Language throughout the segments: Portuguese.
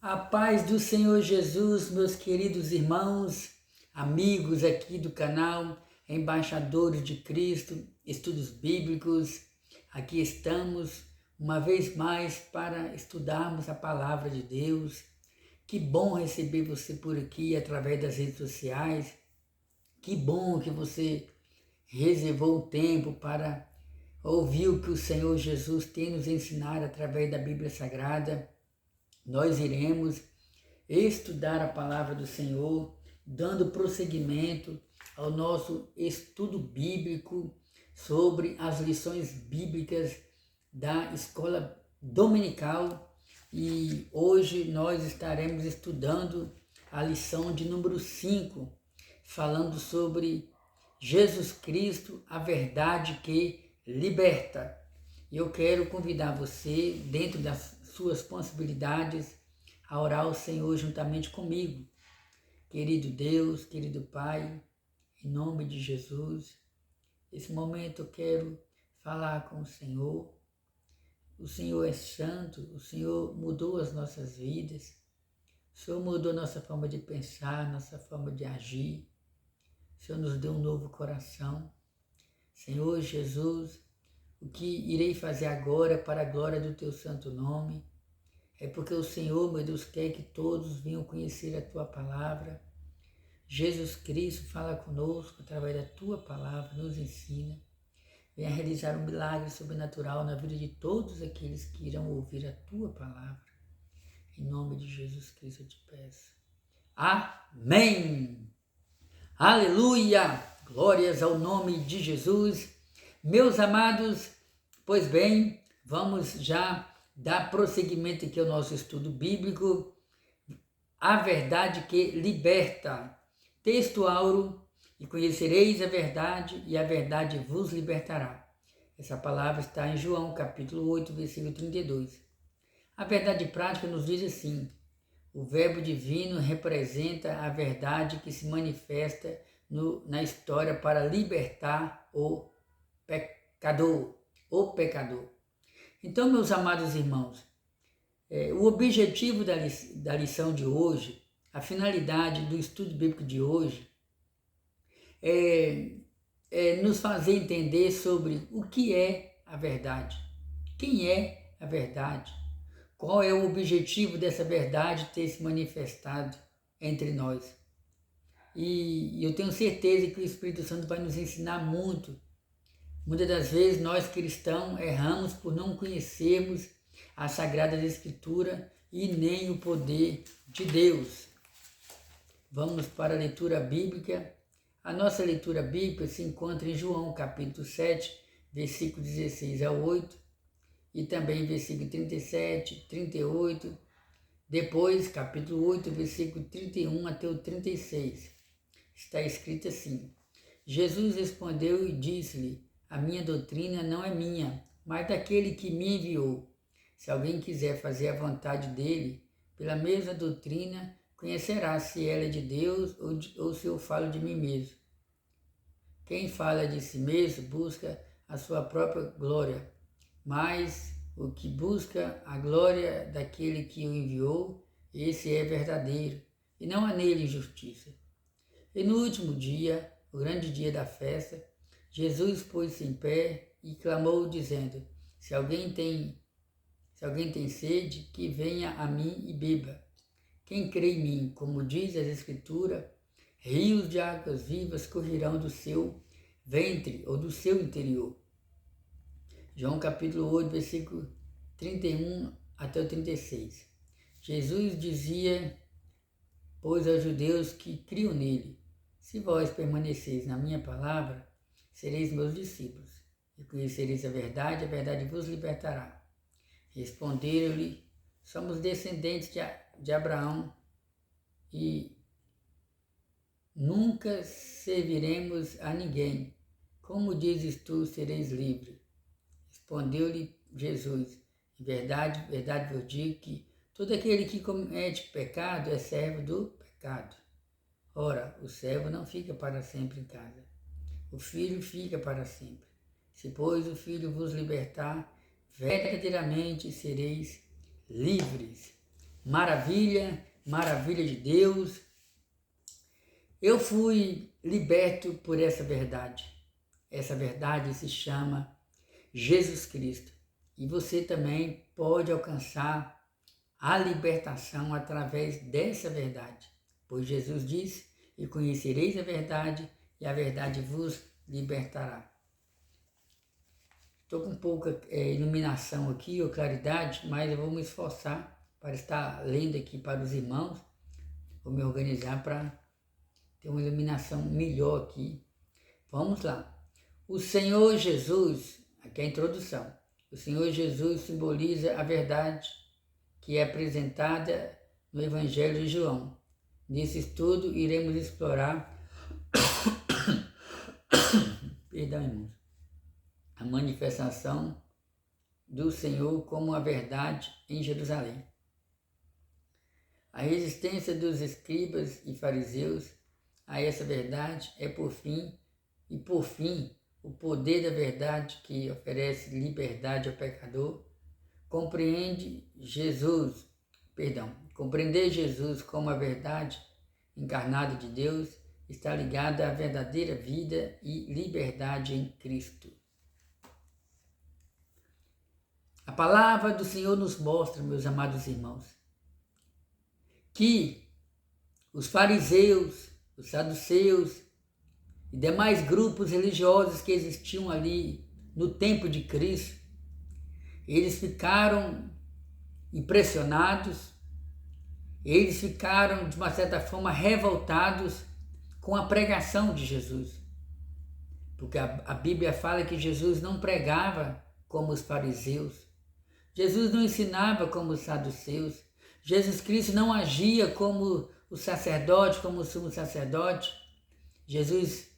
A paz do Senhor Jesus, meus queridos irmãos, amigos aqui do canal, embaixadores de Cristo, estudos bíblicos. Aqui estamos uma vez mais para estudarmos a palavra de Deus. Que bom receber você por aqui através das redes sociais. Que bom que você reservou um tempo para ouvir o que o Senhor Jesus tem nos ensinar através da Bíblia Sagrada. Nós iremos estudar a palavra do Senhor, dando prosseguimento ao nosso estudo bíblico sobre as lições bíblicas da escola dominical. E hoje nós estaremos estudando a lição de número 5, falando sobre Jesus Cristo, a verdade que liberta. Eu quero convidar você, dentro das suas possibilidades, a orar ao Senhor juntamente comigo. Querido Deus, querido Pai, em nome de Jesus, nesse momento eu quero falar com o Senhor. O Senhor é santo, o Senhor mudou as nossas vidas, o Senhor mudou nossa forma de pensar, nossa forma de agir, o Senhor nos deu um novo coração. Senhor Jesus, o que irei fazer agora para a glória do Teu santo nome, é porque o Senhor, meu Deus, quer que todos venham conhecer a Tua palavra. Jesus Cristo fala conosco através da Tua palavra, nos ensina. Venha realizar um milagre sobrenatural na vida de todos aqueles que irão ouvir a Tua palavra. Em nome de Jesus Cristo eu te peço. Amém! Aleluia! Glórias ao nome de Jesus. Meus amados, pois bem, vamos já dar prosseguimento aqui ao nosso estudo bíblico. A verdade que liberta. Texto áureo, e conhecereis a verdade, e a verdade vos libertará. Essa palavra está em João, capítulo 8, versículo 32. A verdade prática nos diz assim: o verbo divino representa a verdade que se manifesta na história para libertar o pecador. Então, meus amados irmãos, o objetivo da lição de hoje, a finalidade do estudo bíblico de hoje, é nos fazer entender sobre o que é a verdade, quem é a verdade, qual é o objetivo dessa verdade ter se manifestado entre nós. E eu tenho certeza que o Espírito Santo vai nos ensinar muito. Muitas das vezes nós cristãos erramos por não conhecermos a Sagrada Escritura e nem o poder de Deus. Vamos para a leitura bíblica. A nossa leitura bíblica se encontra em João, capítulo 7, versículo 16 ao 8, e também versículo 37, 38, depois capítulo 8, versículo 31 até o 36. Está escrito assim: Jesus respondeu e disse-lhe: a minha doutrina não é minha, mas daquele que me enviou. Se alguém quiser fazer a vontade dele, pela mesma doutrina, conhecerá se ela é de Deus ou se eu falo de mim mesmo. Quem fala de si mesmo busca a sua própria glória, mas o que busca a glória daquele que o enviou, esse é verdadeiro, e não há nele injustiça. E no último dia, o grande dia da festa, Jesus pôs-se em pé e clamou, dizendo: Se alguém tem sede, que venha a mim e beba. Quem crê em mim, como diz as Escrituras, rios de águas vivas correrão do seu ventre ou do seu interior. João capítulo 8, versículo 31 até o 36. Jesus dizia, pois, aos judeus que criam nele: se vós permaneceis na minha palavra, sereis meus discípulos, e conhecereis a verdade vos libertará. Responderam-lhe: somos descendentes de Abraão e nunca serviremos a ninguém. Como dizes tu, sereis livre? Respondeu-lhe Jesus: em verdade, verdade vos digo que todo aquele que comete pecado é servo do pecado. Ora, o servo não fica para sempre em casa, o filho fica para sempre. Se, pois, o filho vos libertar, verdadeiramente sereis livres. maravilha, maravilha de Deus. Eu fui liberto por essa verdade. Essa verdade se chama Jesus Cristo. E você também pode alcançar a libertação através dessa verdade. Pois Jesus disse, e conhecereis a verdade, e a verdade vos libertará. Estou com pouca iluminação aqui, ou claridade, mas eu vou me esforçar para estar lendo aqui para os irmãos. Vou me organizar para ter uma iluminação melhor aqui. Vamos lá. O Senhor Jesus, aqui é a introdução. O Senhor Jesus simboliza a verdade que é apresentada no Evangelho de João. Nesse estudo, iremos explorar perdão, irmãos, a manifestação do Senhor como a verdade em Jerusalém. A resistência dos escribas e fariseus a essa verdade é por fim, o poder da verdade que oferece liberdade ao pecador. Compreender Jesus como a verdade encarnada de Deus está ligada à verdadeira vida e liberdade em Cristo. A palavra do Senhor nos mostra, meus amados irmãos, que os fariseus, os saduceus e demais grupos religiosos que existiam ali no tempo de Cristo, eles ficaram impressionados, eles ficaram, de uma certa forma, revoltados com a pregação de Jesus. Porque a Bíblia fala que Jesus não pregava como os fariseus, Jesus não ensinava como os saduceus, Jesus Cristo não agia como o sacerdote, como o sumo sacerdote. Jesus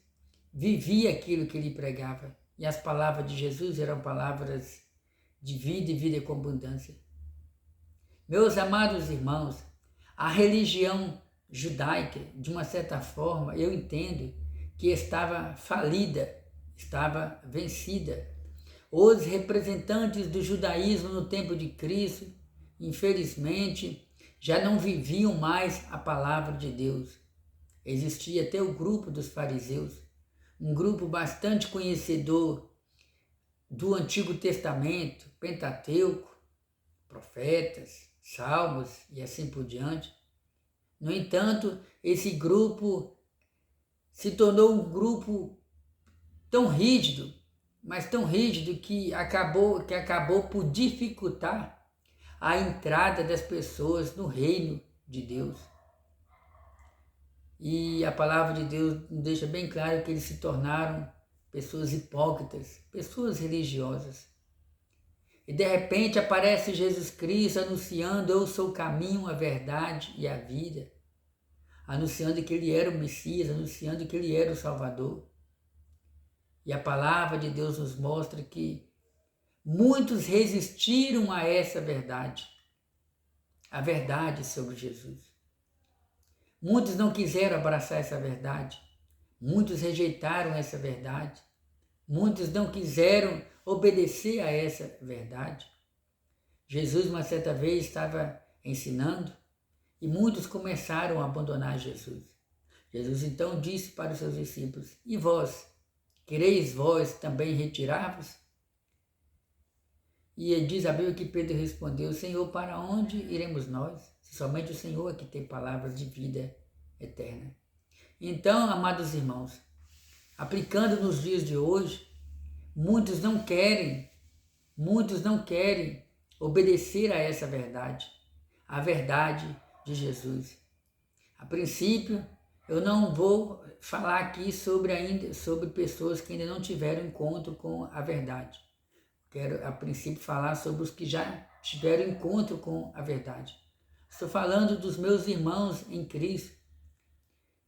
vivia aquilo que ele pregava. E as palavras de Jesus eram palavras de vida e vida com abundância. Meus amados irmãos, a religião judaica, de uma certa forma, eu entendo que estava falida, estava vencida. Os representantes do judaísmo no tempo de Cristo, infelizmente, já não viviam mais a palavra de Deus. Existia até o grupo dos fariseus, um grupo bastante conhecedor do Antigo Testamento, Pentateuco, profetas, salmos e assim por diante. No entanto, esse grupo se tornou um grupo tão rígido, mas tão rígido que acabou por dificultar a entrada das pessoas no reino de Deus. E a palavra de Deus deixa bem claro que eles se tornaram pessoas hipócritas, pessoas religiosas. E de repente aparece Jesus Cristo anunciando: eu sou o caminho, a verdade e a vida. Anunciando que ele era o Messias, anunciando que ele era o Salvador. E a palavra de Deus nos mostra que muitos resistiram a essa verdade, a verdade sobre Jesus. Muitos não quiseram abraçar essa verdade, muitos rejeitaram essa verdade, muitos não quiseram obedecer a essa verdade. Jesus, uma certa vez, estava ensinando e muitos começaram a abandonar Jesus. Jesus então disse para os seus discípulos: e vós, quereis vós também retirar-vos? E diz a Bíblia que Pedro respondeu: Senhor, para onde iremos nós? Se somente o Senhor é que tem palavras de vida eterna. Então, amados irmãos, aplicando nos dias de hoje, muitos não querem obedecer a essa verdade, a verdade de Jesus. A princípio, eu não vou falar aqui sobre pessoas que ainda não tiveram encontro com a verdade. Quero, a princípio, falar sobre os que já tiveram encontro com a verdade. Estou falando dos meus irmãos em Cristo.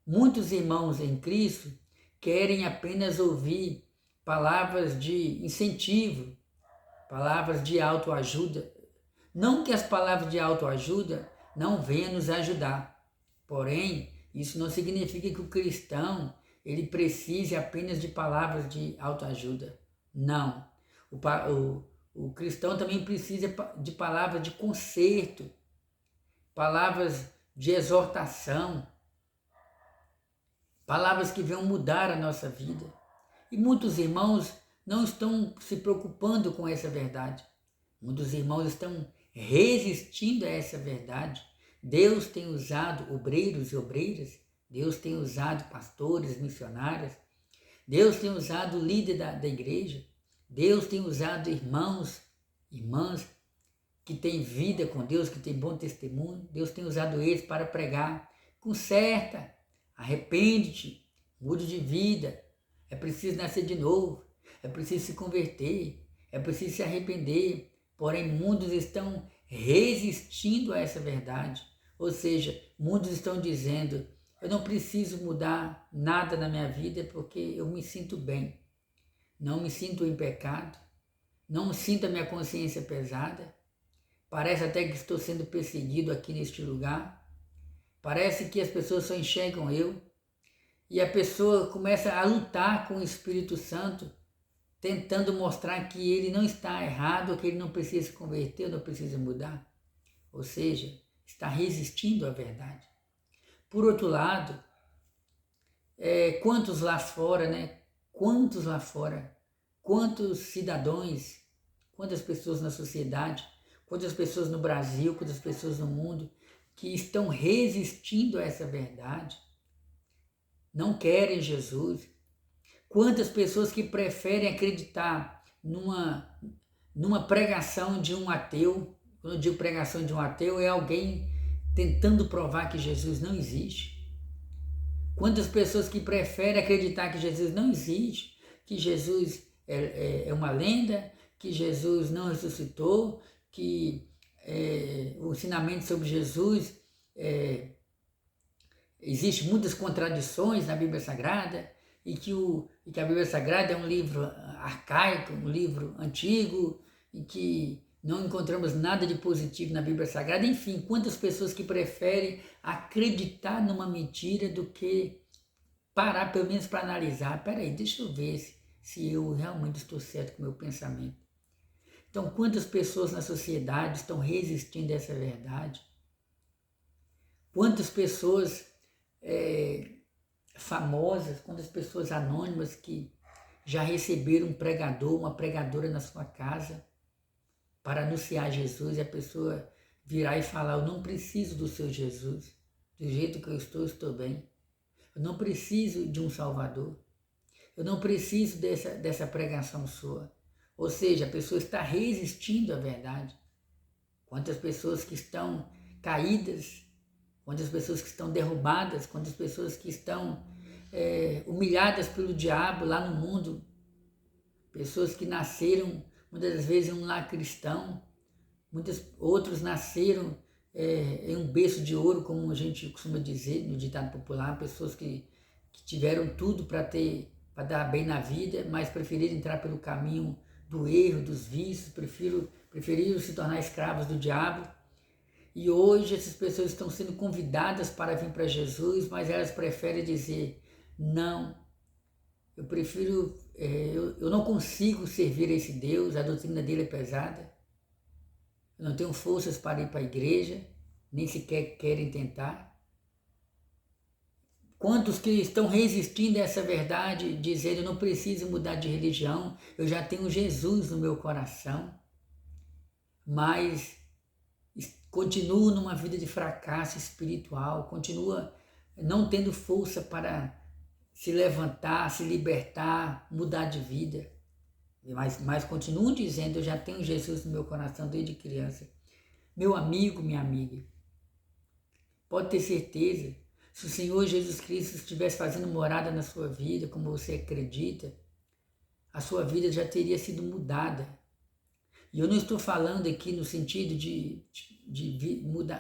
Muitos irmãos em Cristo querem apenas ouvir palavras de incentivo, palavras de autoajuda. Não que as palavras de autoajuda não venham nos ajudar. Porém, isso não significa que o cristão ele precise apenas de palavras de autoajuda. Não. O cristão também precisa de palavras de conserto, palavras de exortação, palavras que venham mudar a nossa vida. E muitos irmãos não estão se preocupando com essa verdade. Muitos irmãos estão resistindo a essa verdade. Deus tem usado obreiros e obreiras, Deus tem usado pastores, missionários, Deus tem usado o líder da igreja, Deus tem usado irmãos, irmãs que têm vida com Deus, que têm bom testemunho. Deus tem usado eles para pregar. Conserta, arrepende-te, mude de vida. É preciso nascer de novo, é preciso se converter, é preciso se arrepender. Porém, muitos estão resistindo a essa verdade. Ou seja, muitos estão dizendo: eu não preciso mudar nada na minha vida porque eu me sinto bem. Não me sinto em pecado, não sinto a minha consciência pesada. Parece até que estou sendo perseguido aqui neste lugar. Parece que as pessoas só enxergam eu. E a pessoa começa a lutar com o Espírito Santo, tentando mostrar que ele não está errado, que ele não precisa se converter, não precisa mudar. Ou seja, está resistindo à verdade. Por outro lado, quantos lá fora, né? Quantos lá fora, quantos cidadãos, quantas pessoas na sociedade, quantas pessoas no Brasil, quantas pessoas no mundo que estão resistindo a essa verdade, não querem Jesus. Quantas pessoas que preferem acreditar numa pregação de um ateu. Quando eu digo pregação de um ateu, é alguém tentando provar que Jesus não existe. Quantas pessoas que preferem acreditar que Jesus não existe, que Jesus é uma lenda, que Jesus não ressuscitou, que o ensinamento sobre Jesus existem muitas contradições na Bíblia Sagrada, e que a Bíblia Sagrada é um livro arcaico, um livro antigo, e que não encontramos nada de positivo na Bíblia Sagrada. Enfim, quantas pessoas que preferem acreditar numa mentira do que parar pelo menos para analisar. Peraí, deixa eu ver se eu realmente estou certo com o meu pensamento. Então, quantas pessoas na sociedade estão resistindo a essa verdade? Quantas pessoas famosas, quantas pessoas anônimas que já receberam um pregador, uma pregadora na sua casa para anunciar Jesus, e a pessoa virar e falar: eu não preciso do seu Jesus, do jeito que eu estou bem. Eu não preciso de um Salvador. Eu não preciso dessa pregação sua. Ou seja, a pessoa está resistindo à verdade. Quantas pessoas que estão caídas, quantas pessoas que estão derrubadas, quantas pessoas que estão humilhadas pelo diabo lá no mundo. Pessoas que nasceram muitas das vezes em um lar cristão, outros nasceram em um berço de ouro, como a gente costuma dizer no ditado popular. Pessoas que tiveram tudo para dar bem na vida, mas preferiram entrar pelo caminho do erro, dos vícios, preferiram se tornar escravos do diabo. E hoje essas pessoas estão sendo convidadas para vir para Jesus, mas elas preferem dizer: não, eu prefiro, eu não consigo servir a esse Deus, a doutrina dele é pesada, eu não tenho forças para ir para a igreja, nem sequer querem tentar. Quantos que estão resistindo a essa verdade, dizendo: eu não preciso mudar de religião, eu já tenho Jesus no meu coração, mas continua numa vida de fracasso espiritual, continua não tendo força para se levantar, se libertar, mudar de vida. Mas continuam dizendo: eu já tenho Jesus no meu coração desde criança. Meu amigo, minha amiga, pode ter certeza, se o Senhor Jesus Cristo estivesse fazendo morada na sua vida, como você acredita, a sua vida já teria sido mudada. E eu não estou falando aqui no sentido de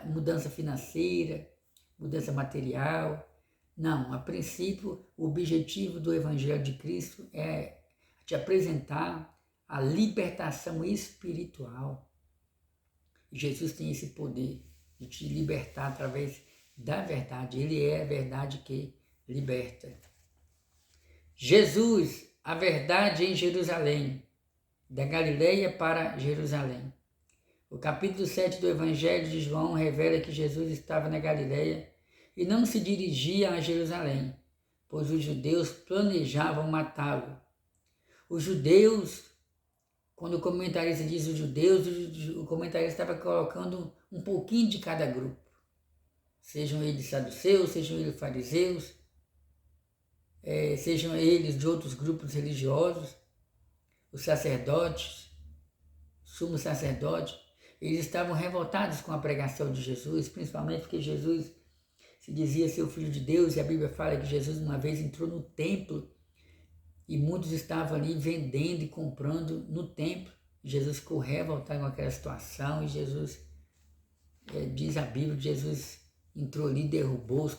mudança financeira, mudança material. Não, a princípio, o objetivo do Evangelho de Cristo é te apresentar a libertação espiritual. E Jesus tem esse poder de te libertar através da verdade. Ele é a verdade que liberta. Jesus, a verdade em Jerusalém, da Galileia para Jerusalém. O capítulo 7 do Evangelho de João revela que Jesus estava na Galileia e não se dirigia a Jerusalém, pois os judeus planejavam matá-lo. Os judeus, quando o comentarista diz os judeus, o comentarista estava colocando um pouquinho de cada grupo. Sejam eles saduceus, sejam eles fariseus, sejam eles de outros grupos religiosos, os sacerdotes, sumo sacerdote, eles estavam revoltados com a pregação de Jesus, principalmente porque Jesus se dizia ser o Filho de Deus, e a Bíblia fala que Jesus uma vez entrou no templo e muitos estavam ali vendendo e comprando no templo. Jesus ficou revoltado com aquela situação e Jesus, diz a Bíblia, que Jesus entrou ali, derrubou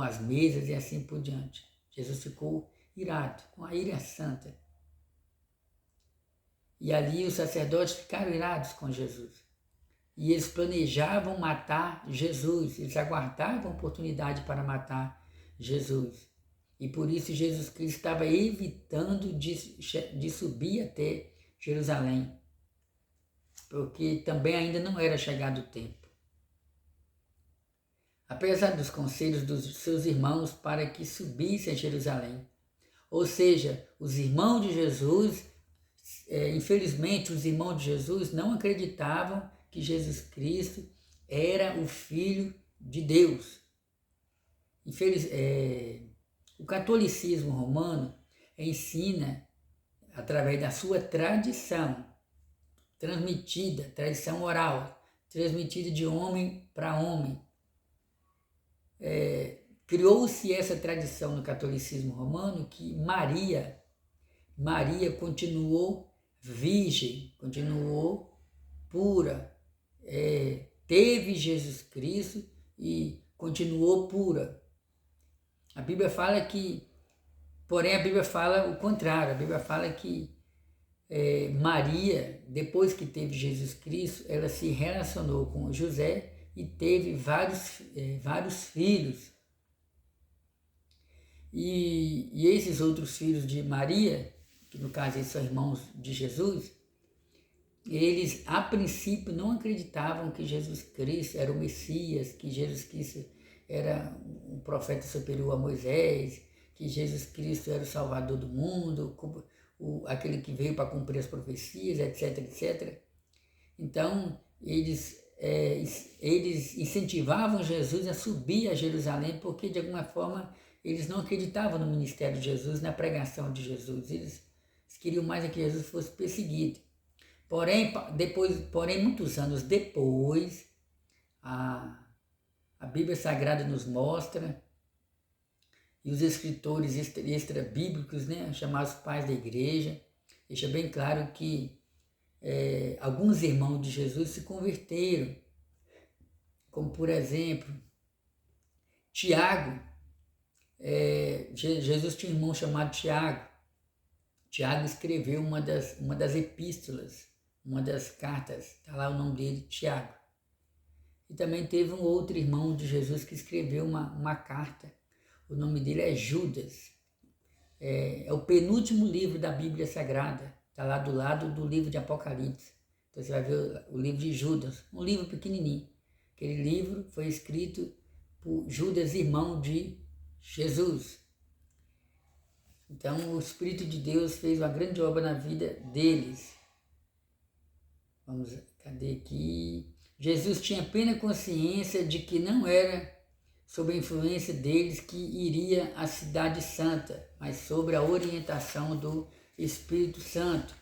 as mesas e assim por diante. Jesus ficou irado, com a ira santa. E ali os sacerdotes ficaram irados com Jesus. E eles planejavam matar Jesus, eles aguardavam a oportunidade para matar Jesus. E por isso Jesus Cristo estava evitando de subir até Jerusalém, porque também ainda não era chegado o tempo. Apesar dos conselhos dos seus irmãos para que subisse a Jerusalém, ou seja, os irmãos de Jesus, infelizmente os irmãos de Jesus não acreditavam que Jesus Cristo era o Filho de Deus. O catolicismo romano ensina, através da sua tradição transmitida, tradição oral, transmitida de homem para homem. Criou-se essa tradição no catolicismo romano que Maria continuou virgem, continuou pura, teve Jesus Cristo e continuou pura. A Bíblia fala porém a Bíblia fala o contrário, a Bíblia fala que Maria, depois que teve Jesus Cristo, ela se relacionou com José e teve vários filhos. E esses outros filhos de Maria, que no caso eles são irmãos de Jesus, eles a princípio não acreditavam que Jesus Cristo era o Messias, que Jesus Cristo era um profeta superior a Moisés, que Jesus Cristo era o Salvador do mundo, aquele que veio para cumprir as profecias, etc, etc. Então, eles incentivavam Jesus a subir a Jerusalém, porque de alguma forma eles não acreditavam no ministério de Jesus, na pregação de Jesus. Eles queriam mais que Jesus fosse perseguido. Porém, muitos anos depois, a Bíblia Sagrada nos mostra, e os escritores extra-bíblicos, chamados pais da igreja, deixa bem claro que alguns irmãos de Jesus se converteram, como por exemplo, Tiago. Jesus tinha um irmão chamado Tiago. Tiago escreveu uma das epístolas, uma das cartas, está lá o nome dele, Tiago. E também teve um outro irmão de Jesus que escreveu uma carta, o nome dele é Judas. É o penúltimo livro da Bíblia Sagrada, está lá do lado do livro de Apocalipse. Então você vai ver o livro de Judas, um livro pequenininho. Aquele livro foi escrito por Judas, irmão de Jesus. Então o Espírito de Deus fez uma grande obra na vida deles. Cadê aqui? Jesus tinha plena consciência de que não era sob a influência deles que iria à cidade santa, mas sobre a orientação do Espírito Santo.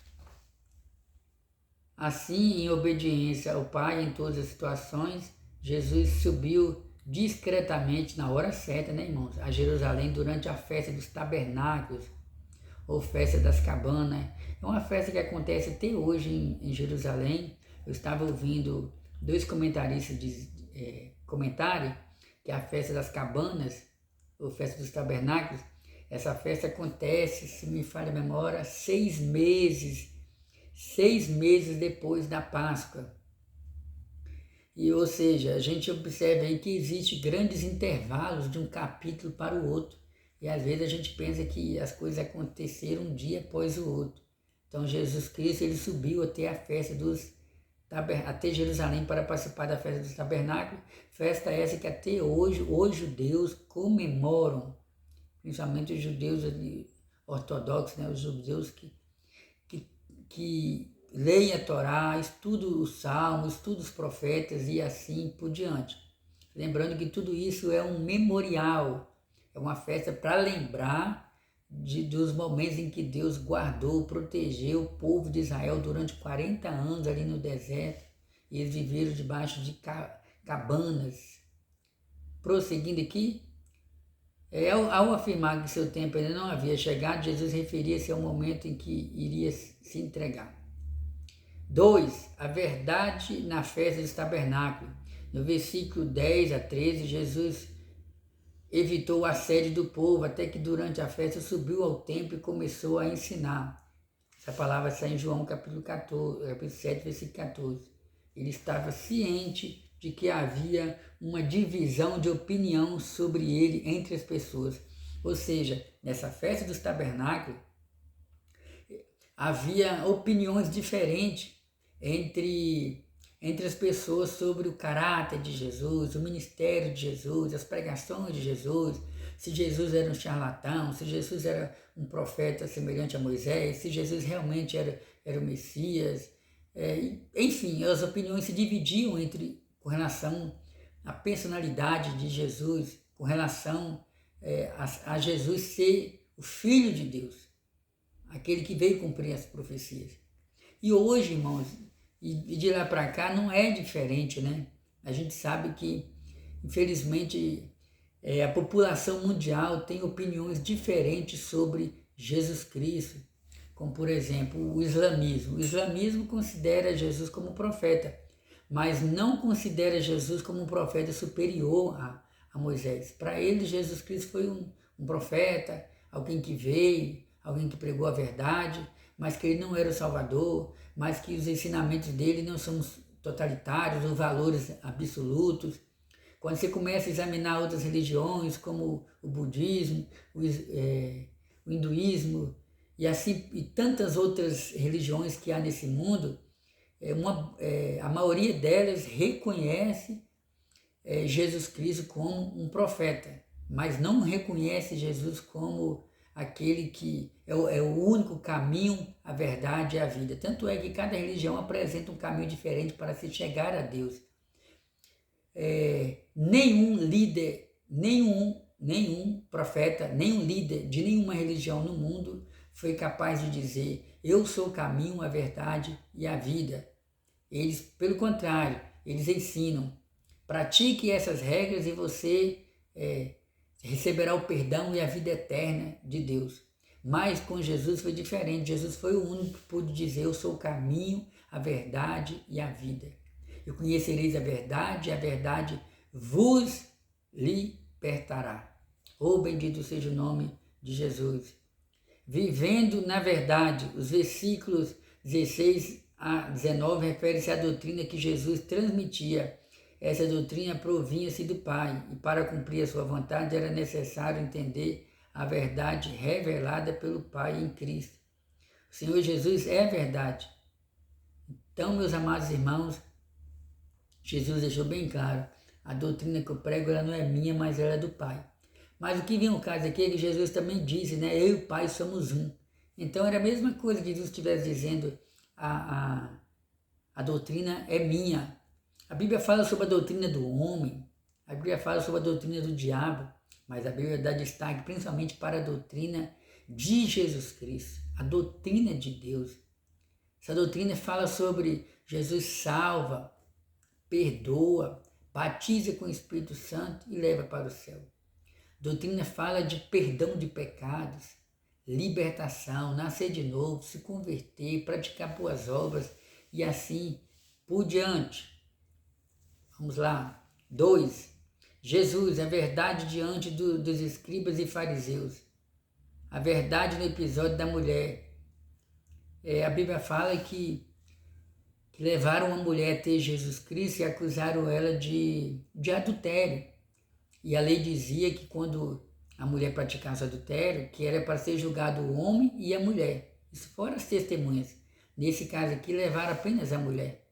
Assim, em obediência ao Pai em todas as situações, Jesus subiu discretamente, na hora certa, irmãos, a Jerusalém durante a festa dos tabernáculos, ou festa das cabanas. É uma festa que acontece até hoje em Jerusalém. Eu estava ouvindo dois comentaristas comentário que a festa das cabanas, ou festa dos tabernáculos, essa festa acontece, se me falha a memória, 6 meses depois da Páscoa. Ou seja, a gente observa aí que existe grandes intervalos de um capítulo para o outro. E às vezes a gente pensa que as coisas aconteceram um dia após o outro. Então Jesus Cristo, ele subiu até a festa dos até Jerusalém para participar da festa do tabernáculo, festa essa que até hoje os judeus comemoram, principalmente os judeus ortodoxos, né, os judeus que leem a Torá, estudam os salmos, estudam os profetas e assim por diante. Lembrando que tudo isso é um memorial, é uma festa para lembrar dos momentos em que Deus guardou, protegeu o povo de Israel durante 40 anos ali no deserto, e eles viveram debaixo de cabanas. Prosseguindo aqui, ao afirmar que seu tempo ainda não havia chegado, Jesus referia-se ao momento em que iria se entregar. 2. A verdade na festa dos tabernáculos. No versículo 10 a 13, Jesus evitou o assédio do povo até que durante a festa subiu ao templo e começou a ensinar. Essa palavra está em João capítulo 7, versículo 14. Ele estava ciente de que havia uma divisão de opinião sobre ele entre as pessoas. Ou seja, nessa festa dos tabernáculos, havia opiniões diferentes entre as pessoas sobre o caráter de Jesus, o ministério de Jesus, as pregações de Jesus, se Jesus era um charlatão, se Jesus era um profeta semelhante a Moisés, se Jesus realmente era o Messias. Enfim, as opiniões se dividiam com relação à personalidade de Jesus, com relação a Jesus ser o Filho de Deus, aquele que veio cumprir as profecias. E hoje, irmãos, e de lá para cá não é diferente, né? A gente sabe que, infelizmente, a população mundial tem opiniões diferentes sobre Jesus Cristo, como, por exemplo, o islamismo. O islamismo considera Jesus como profeta, mas não considera Jesus como um profeta superior a Moisés. Para ele, Jesus Cristo foi um profeta, alguém que veio, alguém que pregou a verdade, mas que ele não era o Salvador, mas que os ensinamentos dele não são totalitários ou valores absolutos. Quando você começa a examinar outras religiões, como o budismo, o hinduísmo e tantas outras religiões que há nesse mundo, a maioria delas reconhece Jesus Cristo como um profeta, mas não reconhece Jesus como aquele que é o único caminho, a verdade e a vida. Tanto é que cada religião apresenta um caminho diferente para se chegar a Deus. Nenhum líder, nenhum profeta, nenhum líder de nenhuma religião no mundo foi capaz de dizer: eu sou o caminho, a verdade e a vida. Eles, pelo contrário, eles ensinam: pratique essas regras e você receberá o perdão e a vida eterna de Deus. Mas com Jesus foi diferente. Jesus foi o único que pôde dizer: eu sou o caminho, a verdade e a vida. E conhecereis a verdade vos libertará. Oh, bendito seja o nome de Jesus. Vivendo na verdade, os versículos 16 a 19 refere-se à doutrina que Jesus transmitia. Essa doutrina provinha-se do Pai, e para cumprir a sua vontade era necessário entender a verdade revelada pelo Pai em Cristo. O Senhor Jesus é a verdade. Então, meus amados irmãos, Jesus deixou bem claro: a doutrina que eu prego ela não é minha, mas ela é do Pai. Mas o que vem ao caso aqui é que Jesus também disse, né? Eu e o Pai somos um. Então era a mesma coisa que Jesus estivesse dizendo: a doutrina é minha. A Bíblia fala sobre a doutrina do homem, a Bíblia fala sobre a doutrina do diabo, mas a Bíblia dá destaque principalmente para a doutrina de Jesus Cristo, a doutrina de Deus. Essa doutrina fala sobre Jesus salva, perdoa, batiza com o Espírito Santo e leva para o céu. A doutrina fala de perdão de pecados, libertação, nascer de novo, se converter, praticar boas obras e assim por diante. Vamos lá. 2. Jesus, a verdade diante dos escribas e fariseus. A verdade no episódio da mulher. A Bíblia fala que levaram uma mulher até Jesus Cristo e acusaram ela de adultério. E a lei dizia que quando a mulher praticasse adultério, que era para ser julgado o homem e a mulher. Isso fora as testemunhas. Nesse caso aqui, levaram apenas a mulher.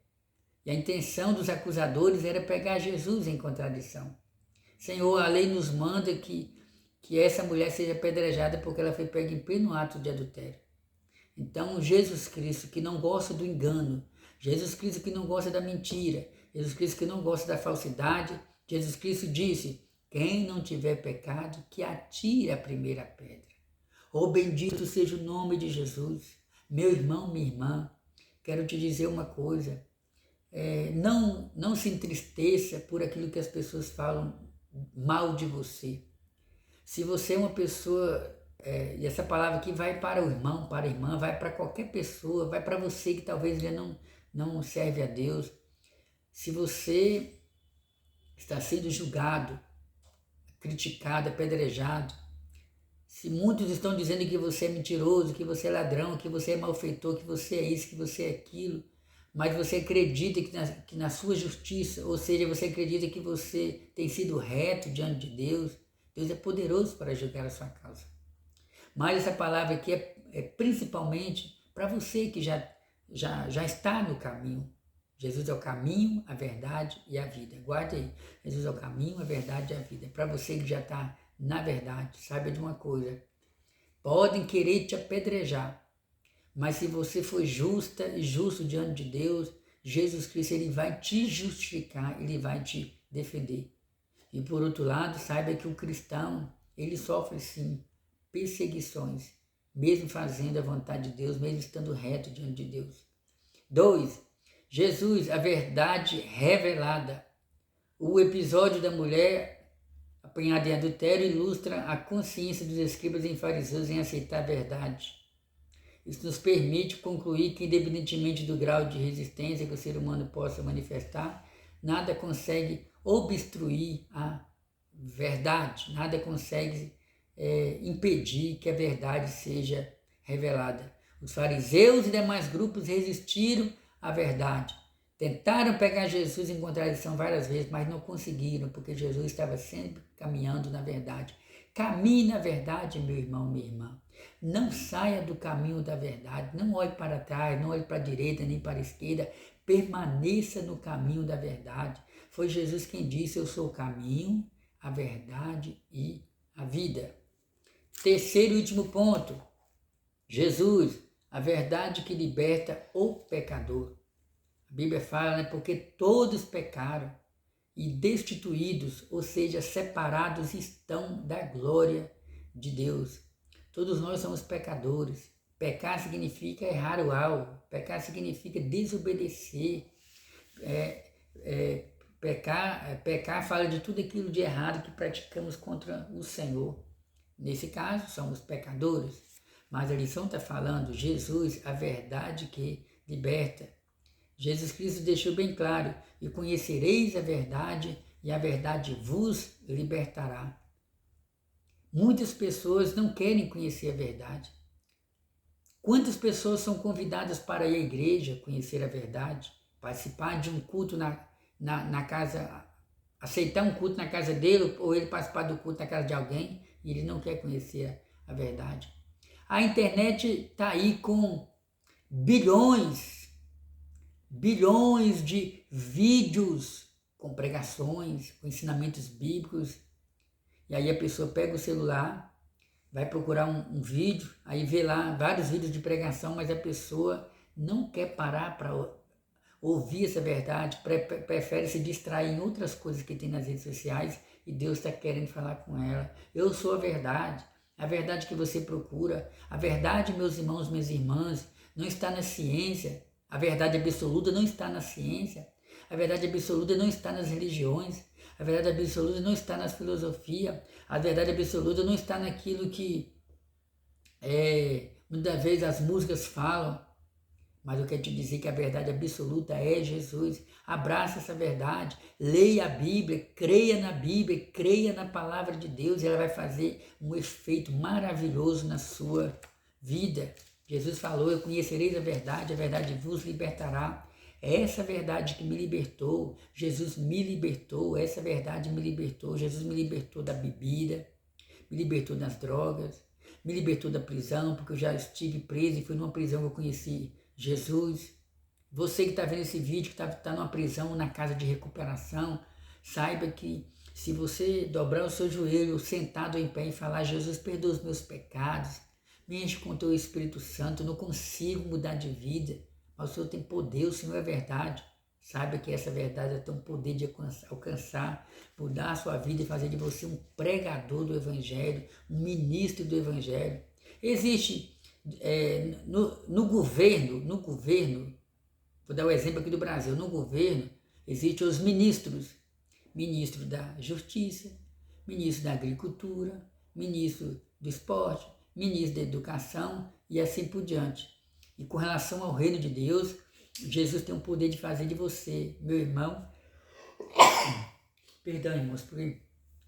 E a intenção dos acusadores era pegar Jesus em contradição. Senhor, a lei nos manda que essa mulher seja apedrejada porque ela foi pega em pleno ato de adultério. Então, Jesus Cristo, que não gosta do engano, Jesus Cristo que não gosta da mentira, Jesus Cristo que não gosta da falsidade, Jesus Cristo disse, quem não tiver pecado, que atire a primeira pedra. Oh, bendito seja o nome de Jesus. Meu irmão, minha irmã, quero te dizer uma coisa, não se entristeça por aquilo que as pessoas falam mal de você. Se você é uma pessoa, e essa palavra aqui vai para o irmão, para a irmã, vai para qualquer pessoa, vai para você que talvez ainda não serve a Deus. Se você está sendo julgado, criticado, apedrejado, se muitos estão dizendo que você é mentiroso, que você é ladrão, que você é malfeitor, que você é isso, que você é aquilo, mas você acredita que na sua justiça, ou seja, você acredita que você tem sido reto diante de Deus, Deus é poderoso para julgar a sua causa. Mas essa palavra aqui é principalmente para você que já está no caminho. Jesus é o caminho, a verdade e a vida. Guarde aí. Jesus é o caminho, a verdade e a vida. Para você que já está na verdade, saiba de uma coisa. Podem querer te apedrejar, mas se você for justa e justo diante de Deus, Jesus Cristo ele vai te justificar, ele vai te defender. E por outro lado, saiba que o cristão, ele sofre sim perseguições, mesmo fazendo a vontade de Deus, mesmo estando reto diante de Deus. 2. Jesus, a verdade revelada. O episódio da mulher apanhada em adultério ilustra a consciência dos escribas e fariseus em aceitar a verdade. Isso nos permite concluir que, independentemente do grau de resistência que o ser humano possa manifestar, nada consegue obstruir a verdade, nada consegue impedir que a verdade seja revelada. Os fariseus e demais grupos resistiram à verdade. Tentaram pegar Jesus em contradição várias vezes, mas não conseguiram, porque Jesus estava sempre caminhando na verdade. Caminhe na verdade, meu irmão, minha irmã. Não saia do caminho da verdade, não olhe para trás, não olhe para a direita nem para a esquerda, permaneça no caminho da verdade. Foi Jesus quem disse, eu sou o caminho, a verdade e a vida. Terceiro e último ponto, Jesus, a verdade que liberta o pecador. A Bíblia fala, porque todos pecaram e destituídos, ou seja, separados estão da glória de Deus. Todos nós somos pecadores. Pecar significa errar o alvo. Pecar significa desobedecer. Pecar fala de tudo aquilo de errado que praticamos contra o Senhor. Nesse caso, somos pecadores. Mas a lição está falando, Jesus, a verdade que liberta. Jesus Cristo deixou bem claro, e conhecereis a verdade, e a verdade vos libertará. Muitas pessoas não querem conhecer a verdade. Quantas pessoas são convidadas para ir à igreja, conhecer a verdade, participar de um culto na casa, aceitar um culto na casa dele, ou ele participar do culto na casa de alguém, e ele não quer conhecer a verdade. A internet está aí com bilhões de vídeos com pregações, com ensinamentos bíblicos. E aí a pessoa pega o celular, vai procurar um vídeo, aí vê lá vários vídeos de pregação, mas a pessoa não quer parar para ouvir essa verdade, prefere se distrair em outras coisas que tem nas redes sociais e Deus está querendo falar com ela. Eu sou a verdade que você procura. A verdade, meus irmãos, minhas irmãs, não está na ciência. A verdade absoluta não está na ciência. A verdade absoluta não está nas religiões. A verdade absoluta não está nas filosofias. A verdade absoluta não está naquilo que muitas vezes as músicas falam. Mas eu quero te dizer que a verdade absoluta é Jesus. Abraça essa verdade, leia a Bíblia, creia na palavra de Deus e ela vai fazer um efeito maravilhoso na sua vida. Jesus falou, eu conhecereis a verdade vos libertará. É essa verdade que me libertou, Jesus me libertou, essa verdade me libertou. Jesus me libertou da bebida, me libertou das drogas, me libertou da prisão, porque eu já estive preso e fui numa prisão que eu conheci Jesus. Você que está vendo esse vídeo, que está numa prisão, na casa de recuperação, saiba que se você dobrar o seu joelho, sentado em pé e falar: Jesus, perdoa os meus pecados, me enche com o teu Espírito Santo, eu não consigo mudar de vida, mas o Senhor tem poder, o Senhor é verdade. Saiba que essa verdade tem um poder de alcançar, mudar a sua vida e fazer de você um pregador do Evangelho, um ministro do Evangelho. Existe no governo, vou dar o exemplo aqui do Brasil, no governo existem os ministros, ministro da Justiça, ministro da Agricultura, ministro do Esporte, ministro da Educação e assim por diante. E com relação ao reino de Deus, Jesus tem o poder de fazer de você, meu irmão, perdão, irmãos, porque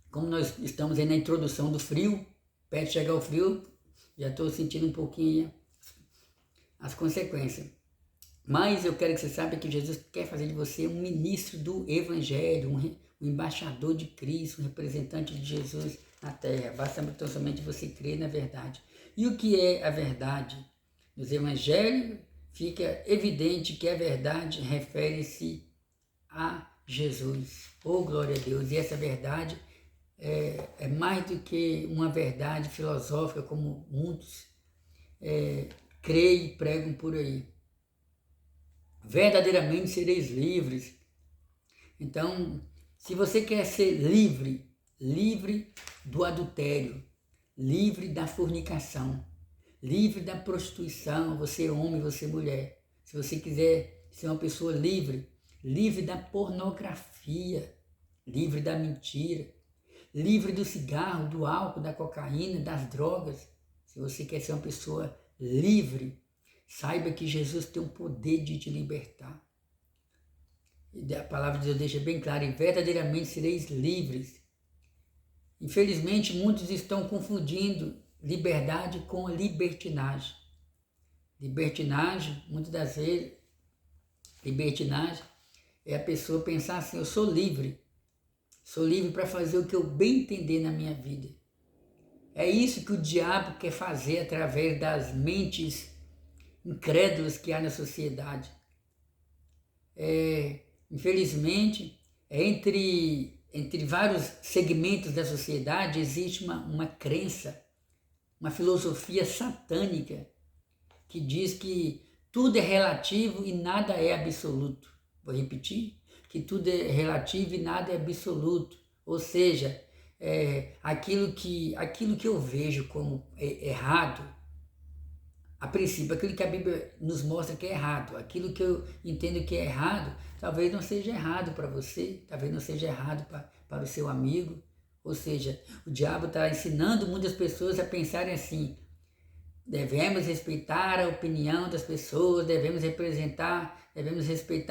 como nós estamos aí na introdução do frio, perto de chegar o frio, já estou sentindo um pouquinho as consequências. Mas eu quero que você saiba que Jesus quer fazer de você um ministro do Evangelho, um embaixador de Cristo, um representante de Jesus na terra. Basta então somente você crer na verdade. E o que é a verdade? Nos Evangelhos fica evidente que a verdade refere-se a Jesus. Oh, glória a Deus! E essa verdade é mais do que uma verdade filosófica, como muitos creem e pregam por aí. Verdadeiramente sereis livres. Então, se você quer ser livre, livre do adultério, livre da fornicação, livre da prostituição, você homem, você mulher. Se você quiser ser uma pessoa livre, livre da pornografia, livre da mentira, livre do cigarro, do álcool, da cocaína, das drogas. Se você quer ser uma pessoa livre, saiba que Jesus tem o poder de te libertar. E a palavra de Deus deixa bem claro: e verdadeiramente sereis livres. Infelizmente, muitos estão confundindo liberdade com libertinagem. Libertinagem, muitas das vezes, libertinagem é a pessoa pensar assim: eu sou livre para fazer o que eu bem entender na minha vida. É isso que o diabo quer fazer através das mentes incrédulas que há na sociedade. Infelizmente, entre vários segmentos da sociedade existe uma crença, uma filosofia satânica que diz que tudo é relativo e nada é absoluto. Vou repetir: que tudo é relativo e nada é absoluto. Ou seja, aquilo que eu vejo como errado, a princípio, aquilo que a Bíblia nos mostra que é errado, aquilo que eu entendo que é errado, talvez não seja errado para você, talvez não seja errado para o seu amigo. Ou seja, o diabo está ensinando muitas pessoas a pensarem assim: devemos respeitar a opinião das pessoas, devemos respeitar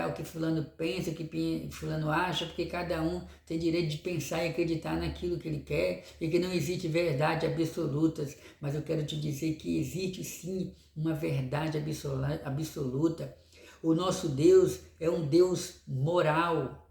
o que fulano pensa, o que fulano acha, porque cada um tem direito de pensar e acreditar naquilo que ele quer e que não existe verdade absolutas. Mas eu quero te dizer que existe sim uma verdade absoluta. O nosso Deus é um Deus moral,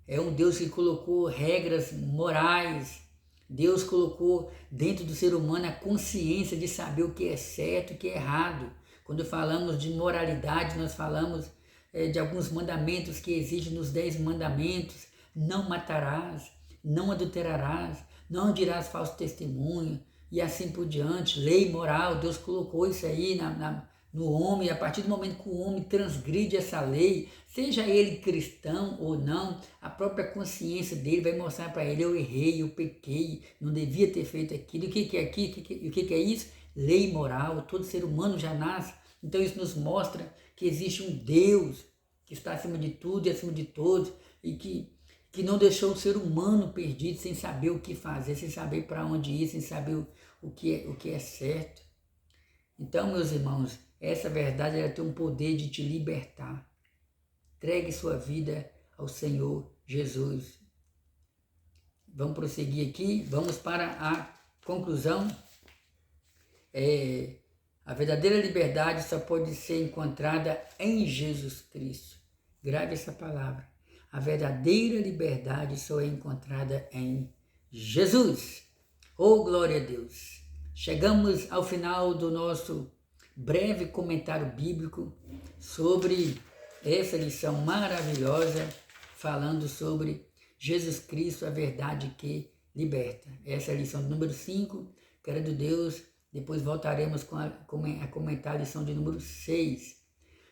é um Deus que colocou regras morais. Deus colocou dentro do ser humano a consciência de saber o que é certo e o que é errado. Quando falamos de moralidade, nós falamos de alguns mandamentos que existem nos 10 mandamentos. Não matarás, não adulterarás, não dirás falso testemunho e assim por diante. Lei moral, Deus colocou isso aí no homem. A partir do momento que o homem transgride essa lei, seja ele cristão ou não, a própria consciência dele vai mostrar para ele: eu errei, eu pequei, não devia ter feito aquilo. O que é aqui? O que é isso? Lei moral. Todo ser humano já nasce. Então isso nos mostra que existe um Deus que está acima de tudo e acima de todos e que não deixou o ser humano perdido, sem saber o que fazer, sem saber para onde ir, sem saber o que é certo. Então, meus irmãos, essa verdade ela tem um poder de te libertar. Entregue sua vida ao Senhor Jesus. Vamos prosseguir aqui, vamos para a conclusão. A verdadeira liberdade só pode ser encontrada em Jesus Cristo. Grave essa palavra. A verdadeira liberdade só é encontrada em Jesus. Oh, glória a Deus! Chegamos ao final do nosso breve comentário bíblico sobre essa lição maravilhosa falando sobre Jesus Cristo, a verdade que liberta. Essa é a lição número 5, querendo Deus, depois voltaremos a comentar a lição de número 6.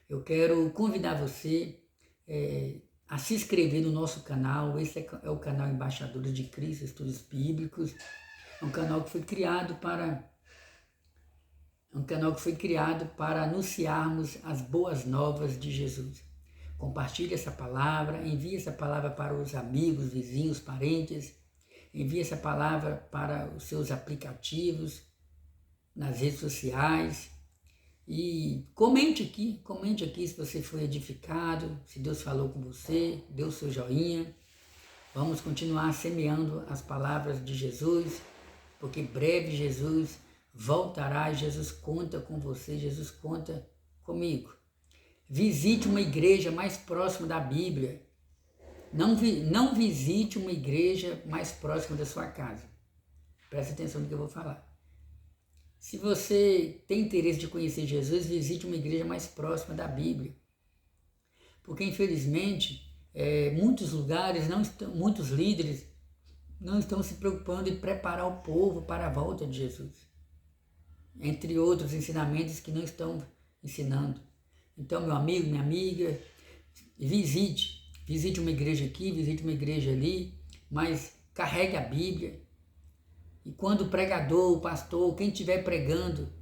Eu quero convidar você a se inscrever no nosso canal. Esse é o canal Embaixadores de Cristo, Estudos Bíblicos. É um canal que foi criado para anunciarmos as boas novas de Jesus. Compartilhe essa palavra, envie essa palavra para os amigos, vizinhos, parentes, envie essa palavra para os seus aplicativos, nas redes sociais, e comente aqui se você foi edificado, se Deus falou com você, dê o seu joinha. Vamos continuar semeando as palavras de Jesus, porque breve Jesus voltará e Jesus conta com você, Jesus conta comigo. Visite uma igreja mais próxima da Bíblia. Não visite uma igreja mais próxima da sua casa. Preste atenção no que eu vou falar. Se você tem interesse de conhecer Jesus, visite uma igreja mais próxima da Bíblia. Porque, infelizmente, muitos lugares, muitos líderes não estão se preocupando em preparar o povo para a volta de Jesus. Entre outros ensinamentos que não estão ensinando. Então, meu amigo, minha amiga, visite uma igreja aqui, visite uma igreja ali, mas carregue a Bíblia. E quando o pregador, o pastor, quem estiver pregando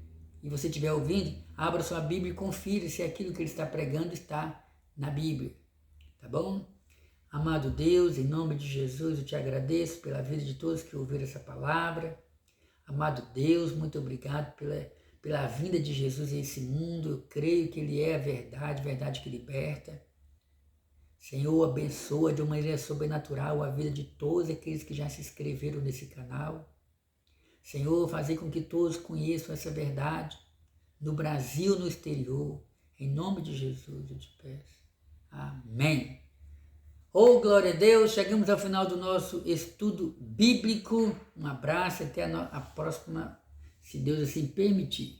e você estiver ouvindo, abra sua Bíblia e confira se aquilo que ele está pregando está na Bíblia. Tá bom? Amado Deus, em nome de Jesus, eu te agradeço pela vida de todos que ouviram essa palavra. Amado Deus, muito obrigado pela vinda de Jesus a esse mundo. Eu creio que Ele é a verdade que liberta. Senhor, abençoa de uma maneira sobrenatural a vida de todos aqueles que já se inscreveram nesse canal. Senhor, fazer com que todos conheçam essa verdade, no Brasil, no exterior. Em nome de Jesus eu te peço. Amém. Oh, glória a Deus, chegamos ao final do nosso estudo bíblico. Um abraço, até a próxima, se Deus assim permitir.